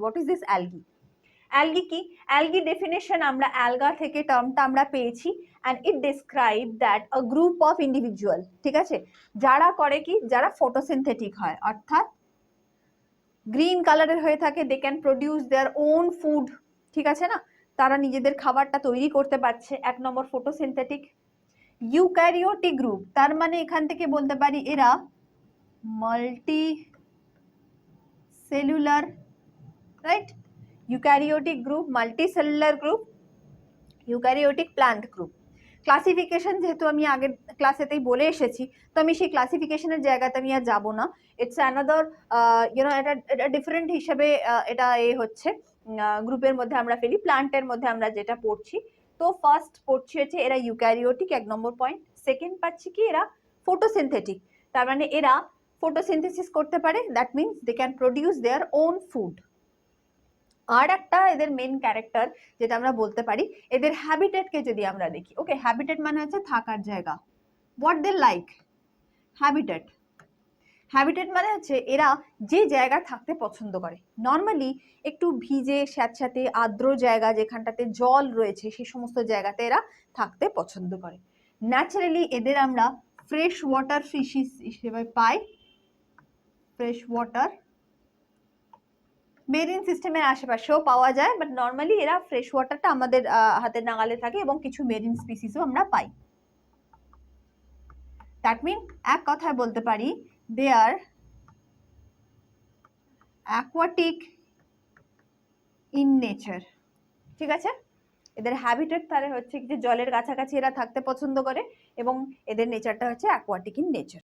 What is this algae? Algae কি? Algae definition আমরা অ্যালগা থেকে টার্মটা আমরা পেয়েছি, and it describe that a group of individual, ঠিক আছে, যারা করে কি, যারা ফটোসিনথেটিক হয়, অর্থাৎ গ্রিন কালারের হয়ে থাকে, they can produce their own food, ঠিক আছে না, তারা নিজেদের খাবারটা তৈরি করতে পারছে, এক নম্বর ফটোসিনথেটিক। ইউক্যারিওটিক গ্রুপ, তার মানে এখান থেকে বলতে পারি এরা multi cellular, right? Eukaryotic group, multicellular group, eukaryotic plant group. Classification যেহেতু আমি আগের ক্লাসেতেই বলে এসেছি, তো আমি সেই ক্লাসিফিকেশনের জায়গাতে আমি আর যাবো না। ইটস অ্যানাদার এটা ডিফারেন্ট হিসেবে এটা হচ্ছে গ্রুপের মধ্যে আমরা ফেলি, প্ল্যান্টের মধ্যে আমরা যেটা পড়ছি। তো ফার্স্ট পড়ছি হচ্ছে এরা ইউক্যারিওটিক, 1 নম্বর পয়েন্ট। সেকেন্ড পাচ্ছি কি, এরা ফটোসিনথেটিক, তার মানে এরা ফটোসিনথেসিস করতে পারে, that means they can produce their own food. আর একটা এদের মেন ক্যারেক্টার যেটা আমরা বলতে পারি, এদের হ্যাবিটেটকে যদি আমরা দেখি, ওকে, হ্যাবিটেট মানে হচ্ছে থাকার জায়গা, what they like, habitat. Habitat মানে হচ্ছে এরা যে জায়গা থাকতে পছন্দ করে, নর্মালি একটু ভিজে স্যাঁতস্যাঁতে আর্দ্র জায়গা, যেখানটাতে জল রয়েছে, সেই সমস্ত জায়গাতে এরা থাকতে পছন্দ করে। ন্যাচারালি এদের আমরা ফ্রেশ ওয়াটার ফিশিস হিসেবে পাই, ফ্রেশ ওয়াটার, মেরিন সিস্টেমের আশেপাশেও পাওয়া যায়, বাট নর্মালি এরা ফ্রেশ ওয়াটারটা আমাদের হাতের নাগালে থাকে, এবং কিছু মেরিন স্পিসিসও আমরা পাই। দ্যাট মিন এক কথায় বলতে পারি দে আর অ্যাকোয়াটিক ইন নেচার, ঠিক আছে? এদের হ্যাবিটেট তাহলে হচ্ছে যে জলের কাছাকাছি এরা থাকতে পছন্দ করে, এবং এদের নেচারটা হচ্ছে অ্যাকোয়াটিক ইন নেচার।